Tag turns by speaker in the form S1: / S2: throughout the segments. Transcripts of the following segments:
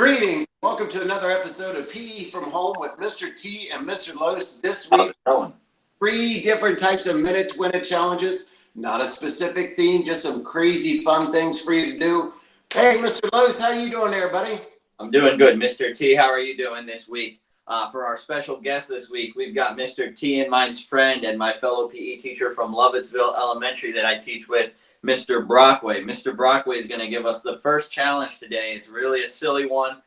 S1: Greetings. Welcome to another episode of PE from Home with Mr. T and Mr. Los. This week, 3 different types of minute-to-win-it challenges. Not a specific theme, just some crazy fun things for you to do. Hey, Mr. Los, how you doing there, buddy?
S2: I'm doing good, Mr. T. How are you doing this week? For our special guest this week, we've got Mr. T and mine's friend and my fellow PE teacher from Lovettsville Elementary that I teach with, Mr. Brockway. Mr. Brockway is going to give us the first challenge today. It's really a silly one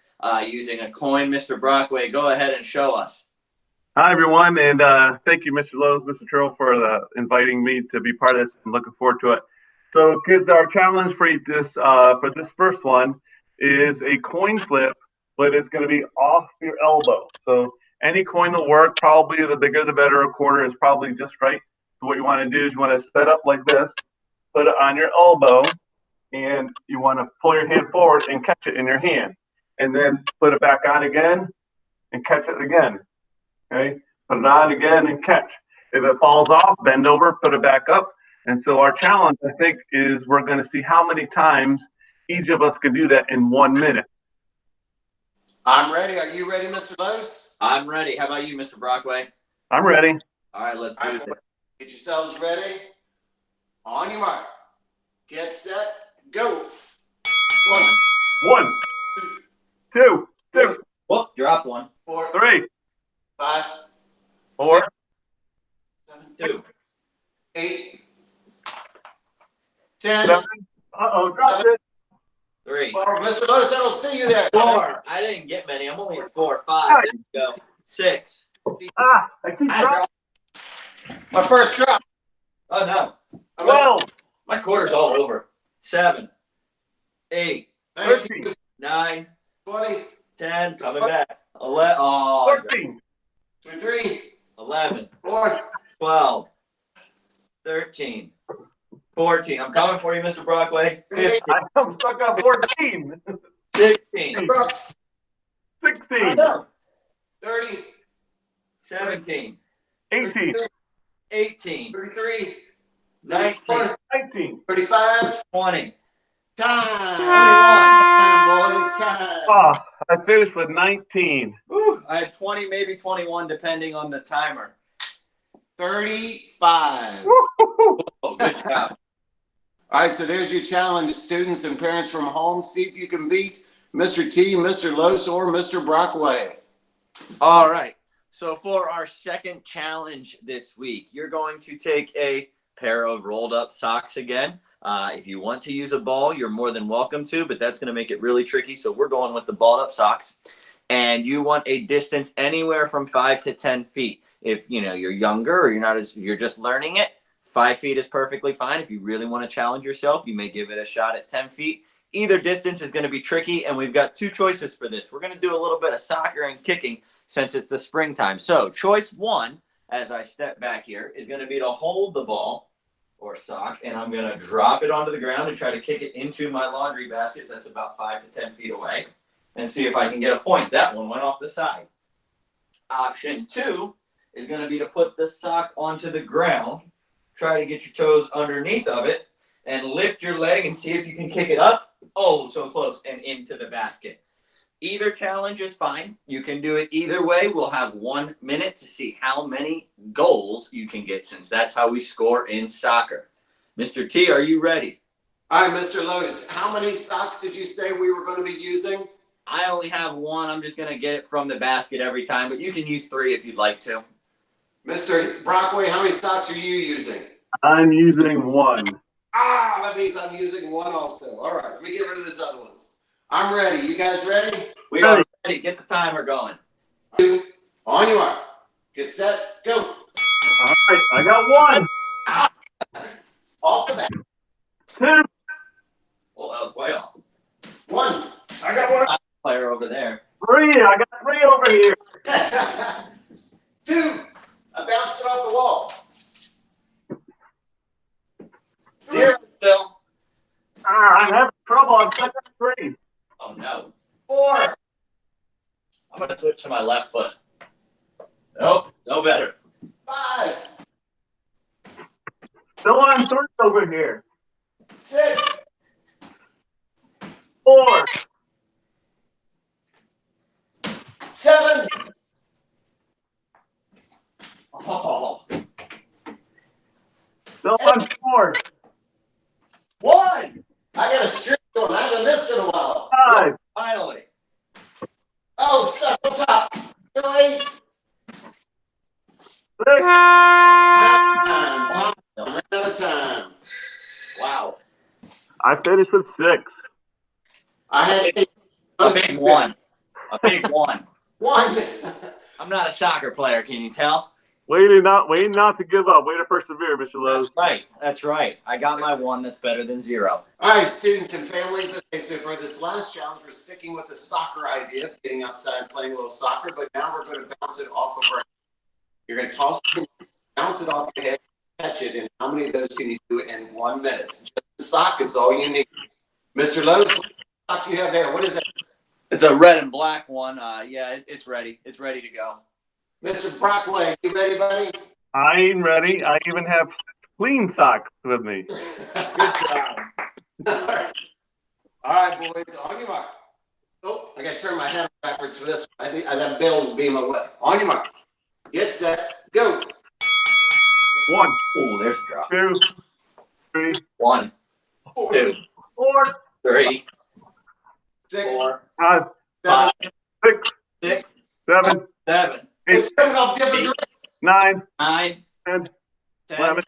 S2: using a coin. Mr. Brockway, go ahead and show us.
S3: Hi, everyone, and thank you, Mr. Lowe's, Mr. Turrill, for inviting me to be part of this. I'm looking forward to it. So, kids, our challenge for this first one is a coin flip, but it's going to be off your elbow. So any coin will work. Probably the bigger the better. A quarter is probably just right. So what you want to do is you want to set up like this, put it on your elbow, and you want to pull your hand forward and catch it in your hand. And then put it back on again and catch it again. Okay? Put it on again and catch. If it falls off, bend over, put it back up. And so our challenge, I think, is we're going to see how many times each of us can do that in 1 minute.
S1: I'm ready. Are you ready, Mr. Los?
S2: I'm ready. How about you, Mr. Brockway?
S3: I'm ready.
S2: All right, let's do this.
S1: Get yourselves ready. On your mark. Get set. Go.
S3: One, two,
S2: Whoop, dropped one.
S1: 4,
S3: 3,
S1: 5,
S3: 4,
S1: 6, 7,
S2: 2,
S1: 8, 10.
S3: 7. Dropped it.
S2: 3,
S1: Well, Mr. Los, I don't see you there.
S2: 4. I didn't get many. I'm only at 4. 5. There we go. 6.
S3: I keep dropping.
S1: My first drop.
S2: Oh no.
S3: 12,
S2: My quarter's all over. 7, 8,
S1: 19,
S2: 9,
S1: 20,
S2: 10. Coming back. 11. Oh,
S3: 13,
S1: 23,
S2: 11,
S1: 4,
S2: 12, 13, 14. I'm coming for you, Mr. Brockway. 15,
S3: I'm stuck on 14,
S2: 16,
S3: 16,
S1: 30,
S2: 17,
S3: 18,
S2: 18,
S1: 33,
S2: 19,
S3: 19.
S1: 35.
S2: 20.
S1: Time, boys, time.
S3: Oh, I finished with 19.
S2: Whew, I had 20, maybe 21, depending on the timer.
S1: 35.
S2: Oh, good job.
S1: All right, so there's your challenge, students and parents from home. See if you can beat Mr. T, Mr. Los, or Mr. Brockway.
S2: All right. So for our second challenge this week, you're going to take a pair of rolled up socks again. If you want to use a ball, you're more than welcome to, but that's going to make it really tricky. So we're going with the balled up socks. And you want a distance anywhere from 5 to 10 feet. If you're younger or you're just learning it, 5 feet is perfectly fine. If you really want to challenge yourself, you may give it a shot at 10 feet. Either distance is going to be tricky, and we've got 2 choices for this. We're going to do a little bit of soccer and kicking since it's the springtime. So choice 1, as I step back here, is going to be to hold the ball or sock, and I'm going to drop it onto the ground and try to kick it into my laundry basket that's about 5 to 10 feet away and see if I can get a point. That one went off the side. Option 2 is going to be to put the sock onto the ground, try to get your toes underneath of it, and lift your leg and see if you can kick it up. Oh, so close, and into the basket. Either challenge is fine. You can do it either way. We'll have 1 minute to see how many goals you can get, since that's how we score in soccer. Mr. T, are you ready?
S1: All right, Mr. Los, how many socks did you say we were going to be using?
S2: I only have 1. I'm just going to get it from the basket every time, but you can use 3 if you'd like to.
S1: Mr. Brockway, how many socks are you using?
S3: I'm using 1.
S1: That means I'm using 1 also. All right, let me get rid of this other ones. I'm ready. You guys ready?
S2: We are ready. Get the timer going.
S1: 2, on your mark. Get set. Go.
S3: All right, I got 1.
S1: Off the bat.
S3: 2.
S2: Well, that was way off.
S1: 1.
S3: I got 1.
S2: Player over there.
S3: 3. I got 3 over here.
S1: 2. I bounced it off the wall.
S2: 0 still.
S3: I'm having trouble. I'm stuck on 3.
S2: Oh, no.
S1: 4.
S2: I'm going to switch to my left foot. Nope, no better.
S1: 5.
S3: Still on 3 over here.
S1: 6.
S3: 4.
S1: 7.
S2: Oh.
S3: Still on 4.
S2: 1.
S1: I got a streak going. I haven't missed in a while.
S3: 5.
S2: Finally.
S1: Oh, stuck on top. 8.
S3: 6.
S1: Time. Ran out of time.
S2: Wow.
S3: I finished with 6.
S1: I had
S2: A big 1. A big 1.
S1: 1.
S2: I'm not a soccer player, can you tell?
S3: Waiting not to give up. Way to persevere, Mr. Lowe's.
S2: That's right. That's right. I got my 1 that's better than 0.
S1: All right, students and families. Okay, so for this last challenge, we're sticking with the soccer idea of getting outside and playing a little soccer, but now we're going to bounce it off of our head. You're going to toss it, bounce it off your head, catch it, and how many of those can you do in 1 minute? Just the sock is all you need. Mr. Lowe's, what sock do you have there? What is that?
S2: It's a red and black one. Yeah, it's ready. It's ready to go.
S1: Mr. Brockway, you ready, buddy?
S3: I ain't ready. I even have clean socks with me.
S2: Good job.
S1: All right, boys, on your mark. Oh, I got to turn my head backwards for this one. I got Bill to be my way. On your mark. Get set. Go.
S3: 1,
S2: Oh, there's a drop.
S3: 2, 3,
S2: 1, 2,
S3: 4,
S2: 3,
S1: 6,
S2: 4,
S3: 5,
S1: 7.
S3: 6,
S2: 6,
S3: 7,
S2: 7,
S3: 8,
S1: It's coming off different directions.
S3: 9,
S2: 9,
S3: 10,
S2: 10,
S3: 11,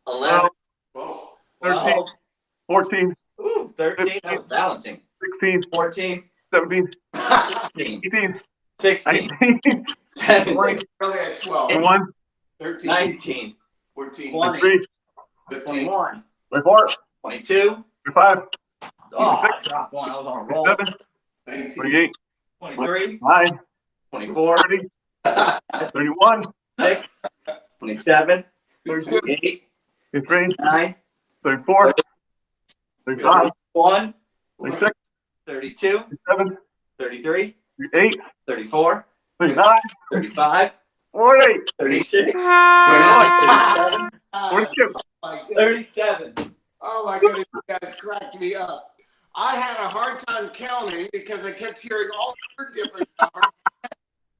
S2: 11,
S1: 12.
S3: 13,
S2: 12,
S3: 14,
S2: ooh, 13. That was balancing.
S3: 16,
S2: 14,
S3: 17,
S2: 15,
S3: 18,
S2: 16,
S3: 19,
S2: 17,
S1: Really at 12.
S3: 21,
S1: 13,
S2: 19,
S1: 14,
S2: 20,
S3: 23,
S1: 15,
S2: 21,
S3: 24,
S2: 22.
S3: 25,
S2: Oh, I dropped 1. I was on a roll.
S3: 27,
S1: 19.
S3: 28,
S2: 23,
S3: 29,
S2: 24,
S3: 30, 31,
S2: 6, 27,
S3: 32,
S2: 28,
S3: 33,
S2: 9,
S3: 34, 35,
S2: 1,
S3: 36,
S2: 32,
S3: 37,
S2: 33,
S3: 38,
S2: 34,
S3: 39,
S2: 35,
S3: 40,
S2: 36,
S3: 41, 42.
S1: My goodness.
S2: 37.
S1: Oh my goodness, you guys cracked me up. I had a hard time counting because I kept hearing all your different numbers.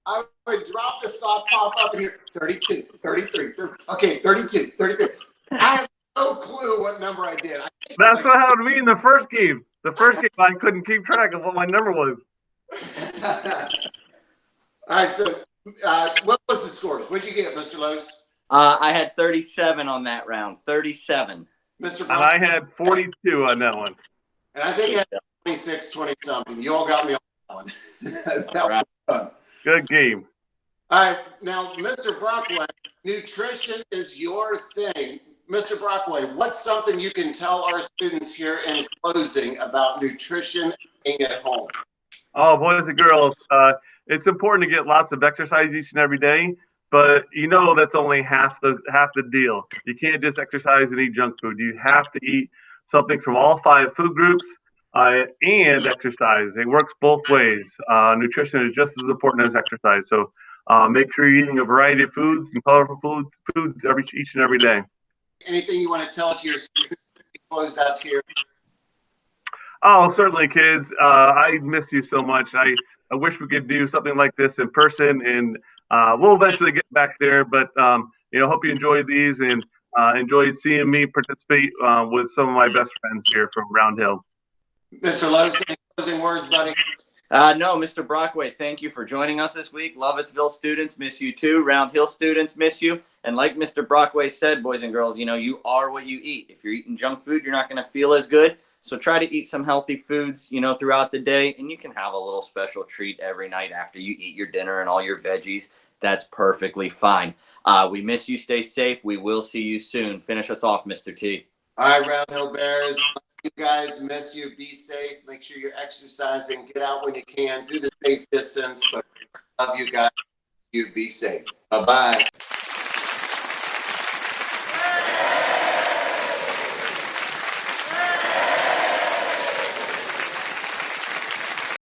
S1: I would drop the sock, pop up and hear 32, 33, 30, okay, 32, 33. I have no clue what number I did.
S3: That's what happened to me in the first game. The first game, I couldn't keep track of what my number was.
S1: All right, so what was the scores? What'd you get, Mr. Lowe's?
S2: I had 37 on that round. 37.
S1: Mr.
S3: And
S1: Brown?
S3: I had 42 on that one.
S1: And I think I had 26, 20 something. You all got me on that one. That was fun.
S3: Good game.
S1: All right, now, Mr. Brockway, nutrition is your thing. Mr. Brockway, what's something you can tell our students here in closing about nutrition being at home?
S3: Oh, boys and girls, it's important to get lots of exercise each and every day, but you know that's only half the deal. You can't just exercise and eat junk food. You have to eat something from all 5 food groups and exercise. It works both ways. Nutrition is just as important as exercise. So make sure you're eating a variety of foods and colorful foods each and every day.
S1: Anything you want to tell to your students as we close out here?
S3: Oh, certainly, kids. I miss you so much. I wish we could do something like this in person, and we'll eventually get back there. But hope you enjoyed these and enjoyed seeing me participate with some of my best friends here from Round Hill.
S1: Mr. Lowe's, any closing words, buddy?
S2: No, Mr. Brockway, thank you for joining us this week. Lovettsville students miss you too. Round Hill students miss you. And like Mr. Brockway said, boys and girls, you are what you eat. If you're eating junk food, you're not going to feel as good. So try to eat some healthy foods, throughout the day. And you can have a little special treat every night after you eat your dinner and all your veggies. That's perfectly fine. We miss you. Stay safe. We will see you soon. Finish us off, Mr. T.
S1: All right, Round Hill Bears. You guys, miss you. Be safe. Make sure you're exercising. Get out when you can. Do the safe distance. But love you guys. You be safe. Bye-bye.